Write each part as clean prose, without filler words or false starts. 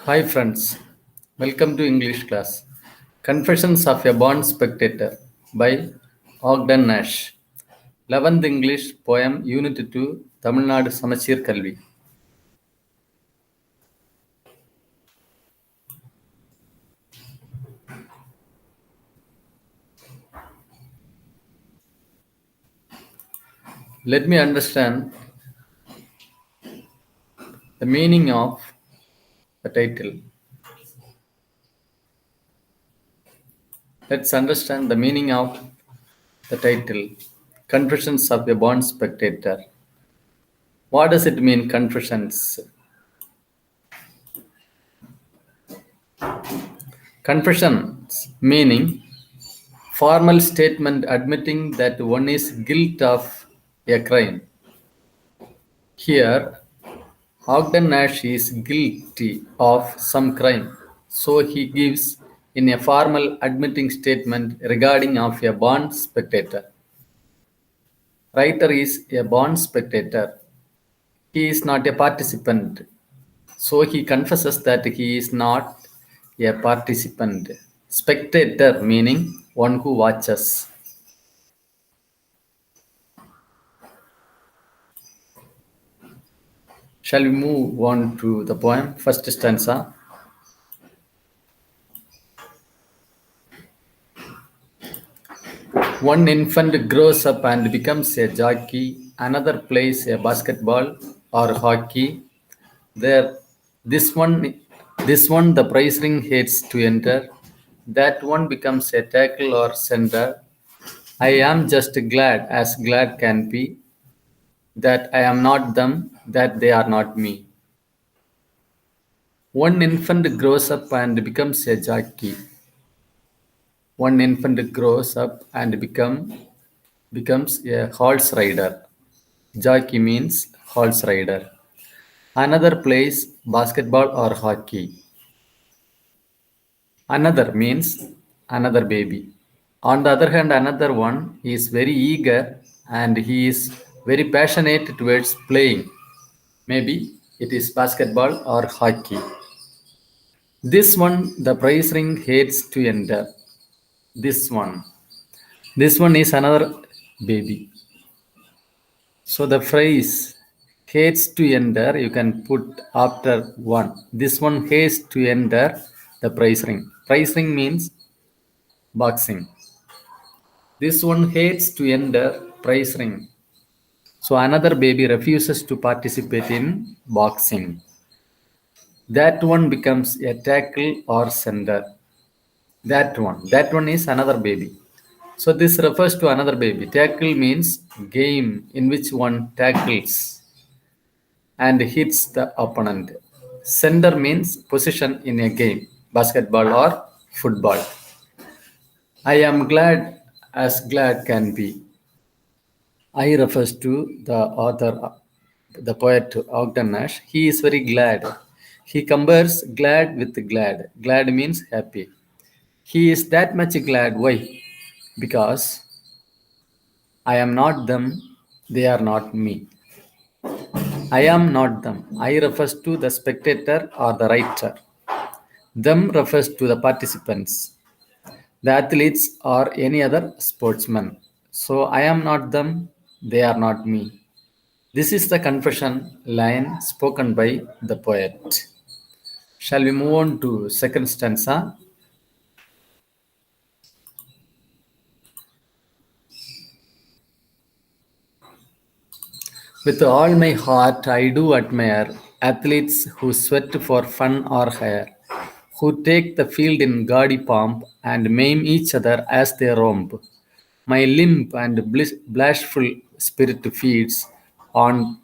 Hi friends, welcome to English class. Confessions of a Born Spectator by Ogden Nash. 11th English poem Unit 2 Tamil Nadu Samachir Kalvi. Let me understand the meaning of the title. Let's understand the meaning of the title Confessions of a Born Spectator. What does it mean, confessions? Confessions meaning formal statement admitting that one is guilty of a crime. Here, Ogden Nash is guilty of some crime, so he gives in a formal admitting statement regarding of a born spectator. Writer is a born spectator. He is not a participant, so he confesses that he is not a participant. Spectator meaning one who watches. Shall we move on to the poem? First stanza. One infant grows up and becomes a jockey, another plays a basketball or hockey. There, this one, this one the prize ring hates to enter. That one becomes a tackle or center. I am just glad as glad can be that I am not them, that they are not me. One infant grows up and becomes a jockey. One infant grows up and becomes a horse rider. Jockey means horse rider. Another plays basketball or hockey. Another means another baby. On the other hand, another one is very eager and he is very passionate towards playing. Maybe it is basketball or hockey. This one, the prize ring hates to enter. This one. This one is another baby. So the phrase hates to enter, you can put after one. This one hates to enter the prize ring. Prize ring means boxing. This one hates to enter prize ring. So another baby refuses to participate in boxing. That one becomes a tackle or center. That one is another baby. So this refers to another baby. Tackle means game in which one tackles and hits the opponent. Center means position in a game, basketball or football. I am glad as glad can be. I refers to the author, the poet Ogden Nash. He is very glad. He compares glad with glad. Glad means happy. He is that much glad. Why? Because I am not them, they are not me. I am not them. I refers to the spectator or the writer. Them refers to the participants, the athletes or any other sportsman. So I am not them, they are not me. This is the confession line spoken by the poet. Shall we move on to second stanza? With all my heart, I do admire athletes who sweat for fun or hire, who take the field in gaudy pomp and maim each other as they romp. My limp and blissful spirit feeds on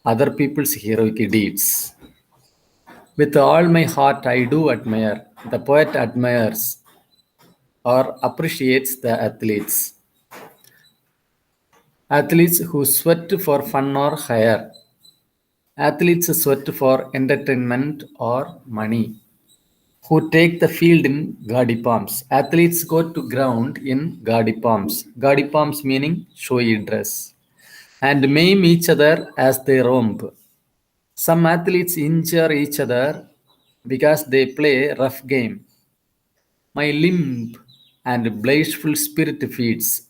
other people's heroic deeds. With all my heart, I do admire. The poet admires or appreciates the athletes. Athletes who sweat for fun or hire. Athletes sweat for entertainment or money. Who take the field in gaudy palms. Athletes go to ground in gaudy palms. Gaudy palms meaning showy dress. And maim each other as they romp. Some athletes injure each other because they play rough game. My limp and blissful spirit feeds.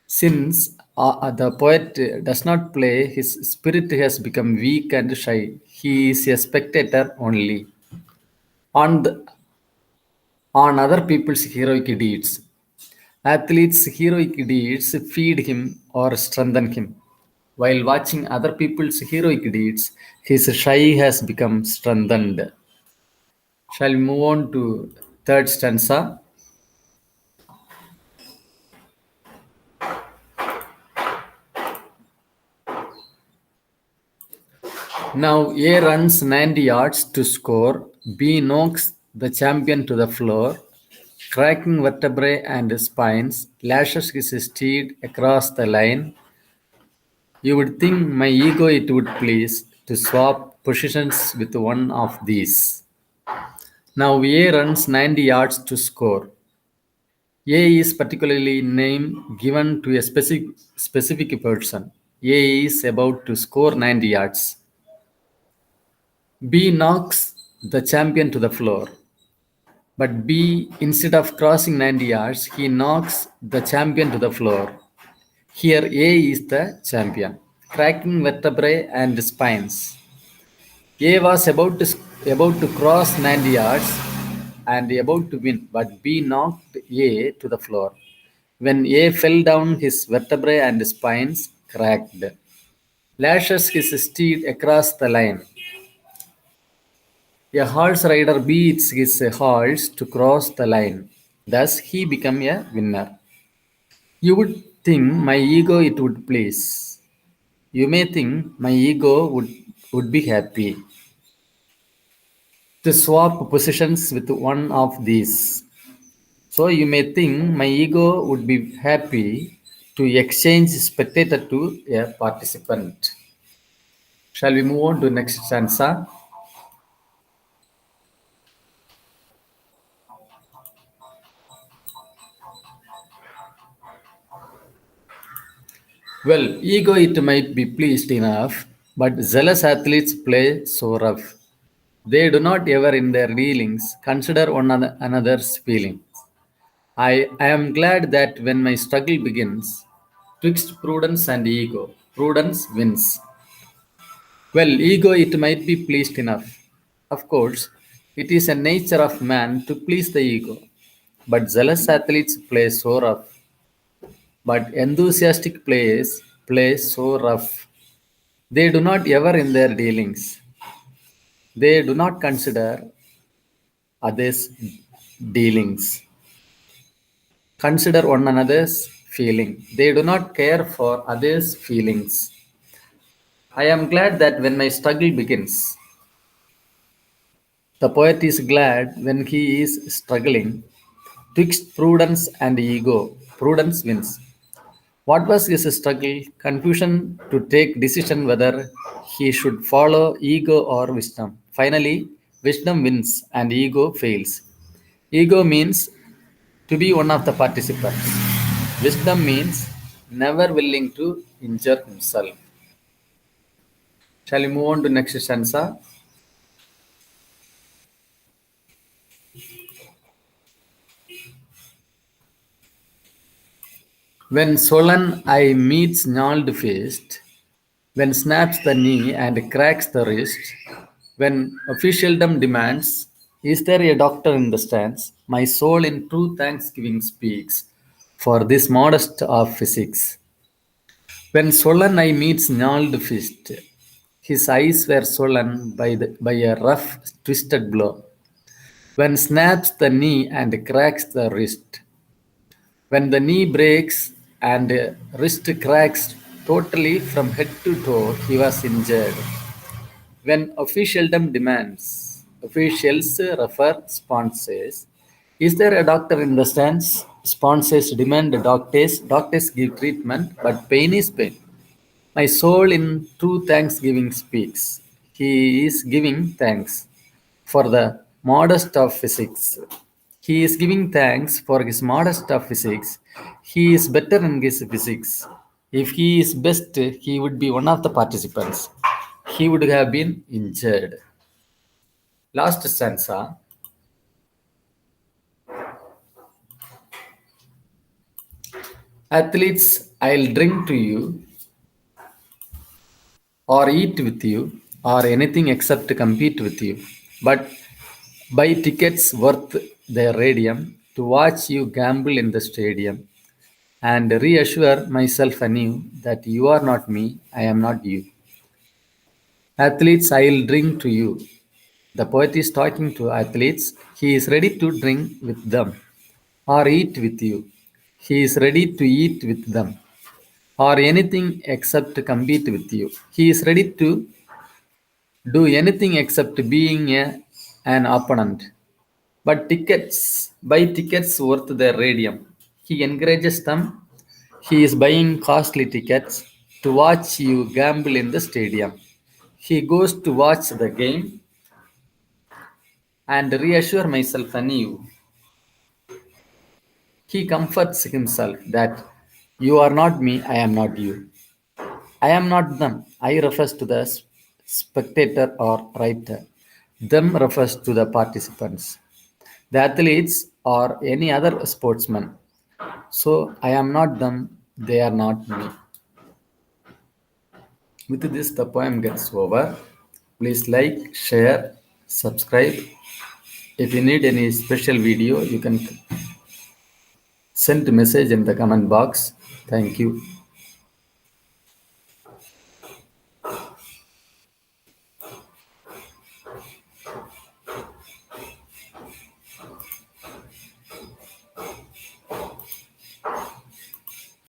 Since the poet does not play, his spirit has become weak and shy. He is a spectator only on on other people's heroic deeds. Athletes' heroic deeds feed him or strengthen him. While watching other people's heroic deeds, his shy has become strengthened. Shall we move on to third stanza? Now A runs 90 yards to score. B knocks the champion to the floor, cracking vertebrae and spines, lashes his steed across the line. You would think my ego it would please to swap positions with one of these. Now A runs 90 yards to score. A is particularly name given to a specific person. A is about to score 90 yards. B knocks the champion to the floor. But B, instead of crossing 90 yards, he knocks the champion to the floor. Here A is the champion, cracking vertebrae and spines. A was about to cross 90 yards and about to win, but B knocked A to the floor. When A fell down, his vertebrae and spines cracked. Lashes his steed across the line. A horse rider beats his horse to cross the line. Thus, he became a winner. You would think my ego it would please. You may think my ego would be happy to swap positions with one of these. So you may think my ego would be happy to exchange spectator to a participant. Shall we move on to next stanza? Well, ego it might be pleased enough, but zealous athletes play so rough. They do not ever in their dealings consider one another's feelings. I am glad that when my struggle begins, twixt prudence and ego, prudence wins. Well, ego it might be pleased enough. Of course, it is a nature of man to please the ego. But zealous athletes play so rough. But enthusiastic players play so rough. They do not ever in their dealings. They do not consider others' dealings. Consider one another's feeling. They do not care for others' feelings. I am glad that when my struggle begins, the poet is glad when he is struggling. Twixt prudence and ego, prudence wins. What was his struggle? Confusion to take decision whether he should follow ego or wisdom. Finally, wisdom wins and ego fails. Ego means to be one of the participants. Wisdom means never willing to injure himself. Shall we move on to next stanza? When sullen eye meets gnarled fist, when snaps the knee and cracks the wrist, when officialdom demands, is there a doctor in the stands? My soul in true thanksgiving speaks for this modest of physics. When sullen eye meets gnarled fist, his eyes were sullen by a rough, twisted blow. When snaps the knee and cracks the wrist, when the knee breaks and wrist cracks totally from head to toe, he was injured. When officialdom demands, officials refer sponsors. Is there a doctor in the stands? Sponsors demand doctors. Doctors give treatment, but pain is pain. My soul in true thanksgiving speaks. He is giving thanks for the modest of physics. He is giving thanks for his modest of physics. He is better in his physics. If he is best, he would be one of the participants. He would have been injured. Last stanza. Athletes, I'll drink to you, or eat with you, or anything except compete with you. But buy tickets worth their radium to watch you gamble in the stadium and reassure myself anew that you are not me, I am not you. Athletes, I'll drink to you. The poet is talking to athletes. He is ready to drink with them or eat with you. He is ready to eat with them or anything except compete with you. He is ready to do anything except being an opponent. But buy tickets worth their radium. He encourages them. He is buying costly tickets to watch you gamble in the stadium. He goes to watch the game and reassure myself anew. He comforts himself that you are not me, I am not you. I am not them. I refers to the spectator or writer. Them refers to the participants, the athletes or any other sportsman. So I am not them, they are not me. With this, the poem gets over. Please like, share, subscribe. If you need any special video, you can send a message in the comment box. Thank you.